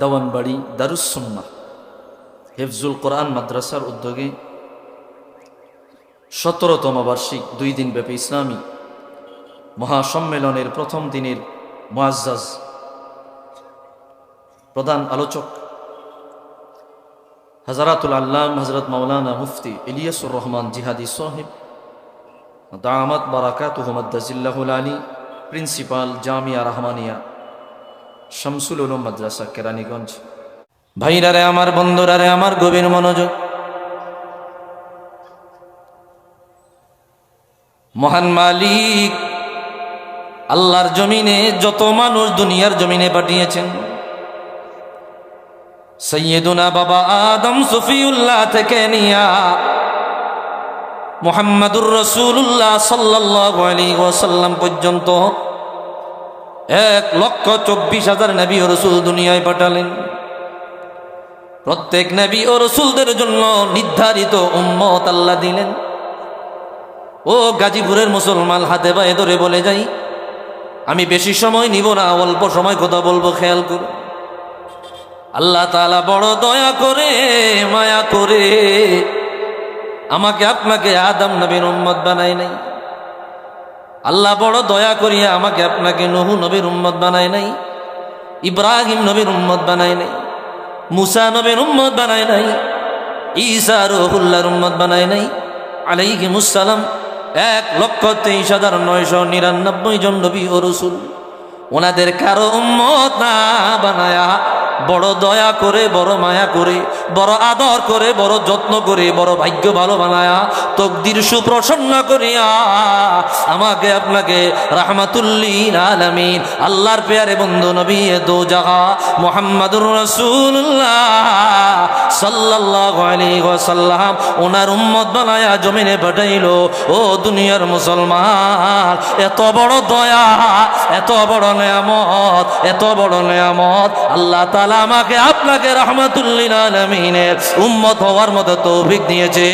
দেওয়ানবাড়ি দারুস সুন্নাহ হেফজুল কোরআন মাদ্রাসার উদ্যোগে 17তম বার্ষিক 2 দিনব্যাপী ইসলামী মহাসম্মেলনের প্রথম দিনের মুআজ্জাজ প্রধান আলোচক হযরতুল আল্লাম হযরত মাওলানা মুফতি ইলিয়াসুর রহমান জিহাদি সাহেব দামাত বারাকাতুহু মাদ্দাজিল্লাহুল আলী, প্রিন্সিপাল জামিয়া রহমানিয়া শামসুল উলুম মাদ্রাসা কেরানীগঞ্জ। ভাইরারে আমার, বন্ধুরারে আমার, গভীর মনোযোগ। মহান মালিক আল্লাহর জমিনে যত মানুষ দুনিয়ার জমিনে পাঠিয়েছেন, সৈয়দুনা বাবা আদম সফিউল্লাহ থেকে নিয়া মুহাম্মাদুর রাসূলুল্লাহ সাল্লাল্লাহু আলাইহি ওয়াসাল্লাম পর্যন্ত 1,24,000 নবী ও রাসূল দুনিয়ায় পাঠালেন। প্রত্যেক নবী ও রাসূলদের জন্য নির্ধারিত উম্মত আল্লাহ দিলেন। ও গাজীপুরের মুসলমান, হাতে পায়ে ধরে বলে যাই, আমি বেশি সময় নিব না, অল্প সময় কথা বলবো, খেয়াল করুন। আল্লাহ তাআলা বড় দয়া করে, মায়া করে আমাকে আপনাকে আদম নবীর উম্মত বানায় নাই। আল্লাহ বড় দয়া করিয়া আমাকে আপনাকে নূহ নবীর উম্মত বানায় নাই, ইব্রাহিম নবীর উম্মত বানায় নাই, মুসা নবীর উম্মত বানায় নাই, ঈসা রূহুল্লাহর উম্মত বানায় নাই আলাইহিমুস সালাম। 1,23,999 জন নবী ও রাসূল, ওনাদের কারো উম্মত না বানায়া বড় দয়া করে, বড় মায়া করে, বড় আদর করে, বড় যত্ন করে, বড় ভাগ্য ভালো বানায়া তকদির সুপ্রসন্ন করিয়া আমাকে আপনাকে রাহমাতুল্লিল আলামিন আল্লাহর পেয়ারে বন্ধু নবী দো জাহা মুহাম্মাদুর রাসূলুল্লাহ সাল্লাল্লাহু আলাইহি ওয়াসাল্লাম ওনার উম্মত বানায়া জমিনে পাঠাইলো। ও দুনিয়ার মুসলমান, এত বড় দয়া, এত বড় নেয়ামত, এত বড় নেয়ামত আল্লাহ তাআলা আমাকে আপনাকে রাহমাতুল্লিল আলামিনের উম্মত হওয়ার মতো তৌফিক দিয়েছে।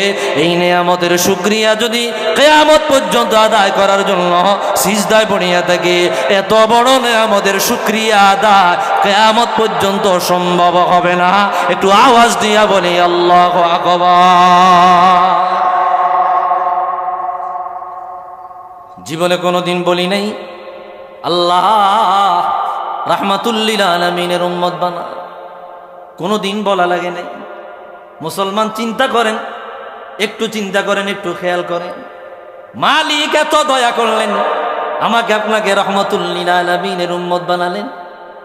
এই নেয়ামতের শুকরিয়া যদি কিয়ামত পর্যন্ত আদায় করার জন্য সিজদায় পড়িয়া থাকে, এত বড় নেয়ামতের শুকরিয়া আদায় কিয়ামত পর্যন্ত সম্ভব হবে না। একটু আওয়াজ দিয়া বলি আল্লাহু আকবার। জীবনে কোনোদিন বলি নাই আল্লাহ রাহমাতুল্লিল আলামিনের উম্মত বানা, কোনোদিন বলা লাগে নাই। মুসলমান চিন্তা করেন, একটু চিন্তা করেন, একটু খেয়াল করেন, মালিক এত দয়া করলেন, আমাকে আপনাকে রাহমাতুল্লিল আলামিনের উম্মত বানালেন।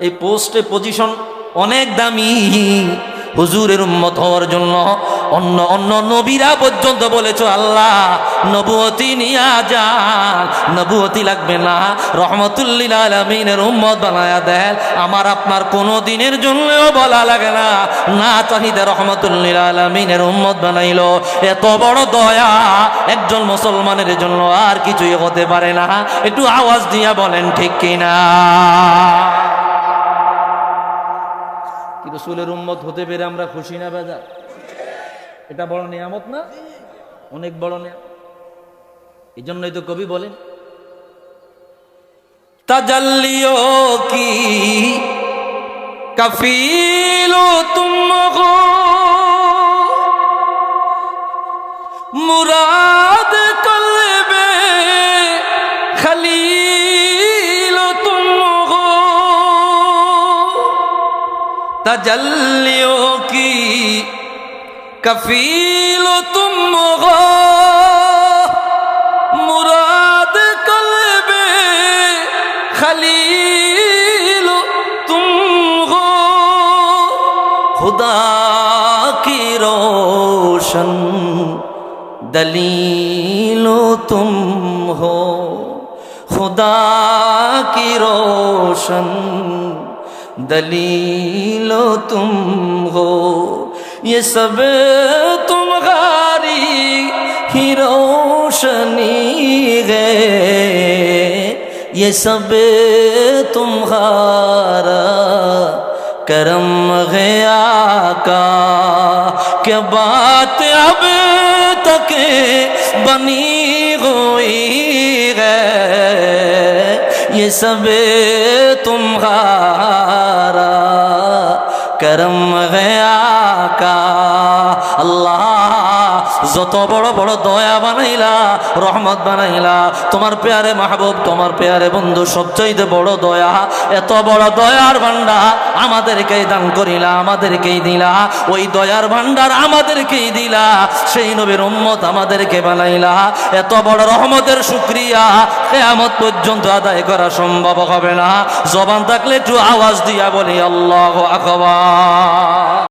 এই পোস্টে পজিশন অনেক দামি। হুজুরের উম্মত হওয়ার জন্য অন্য অন্য নবীরা পর্যন্ত বলেছো আল্লাহ নবুয়তি নিয়া যান, নবুয়তি লাগবে না, রহমতুল্লিল আলামিনের উম্মত বানায়া দেন। আমার আপনার কোনো দিনের জন্যও বলা লাগে না, না চাহিদা রহমতুল্লিল আলামিনের উম্মত বানাইলো। এত বড় দয়া একজন মুসলমানের জন্য আর কিছুই হতে পারে না। একটু আওয়াজ দিয়া বলেন ঠিক কিনা। রাসূলের উম্মত হতে পেরে আমরা খুশি না বেজার? এটা বড় নিয়ামত না? অনেক বড় নিয়ামত। এই জন্যই তো কবি বলেন, তাজাল্লিও কি কফিলো তুম গো মুরাদ কলবে খলিল তুম গো तजल्लियों की कफील तुम हो मुराद कल्बे खलील तुम हो खुदा की रोशन दलील तुम हो खुदा की रोशन दलीलो तुम हो ये सब तुम्हारी ही रोशनी है ये सब तुम्हारा करम है आका क्या बात अब तक बनी हुई है ये सब तुम्हारा করম গয়া কা। আল্লাহ যত বড় বড় দয়া বানাইলা, রহমত বানাইলা, তোমার পেয়ারে মাহবুব, তোমার পেয়ারে বন্ধু সবচাইতে বড় দয়া, এত বড় দয়ার ভান্ডার আমাদেরকেই দান করিলা, আমাদেরকেই দিলা, ওই দয়ার ভান্ডার আমাদেরকেই দিলা, সেই নবীর উম্মত আমাদেরকে বানাইলা। এত বড় রহমতের শুকরিয়া কিয়ামত পর্যন্ত আদায় করা সম্ভব হবে না। জবান থাকলে একটু আওয়াজ দিয়া বলি আল্লাহু আকবার।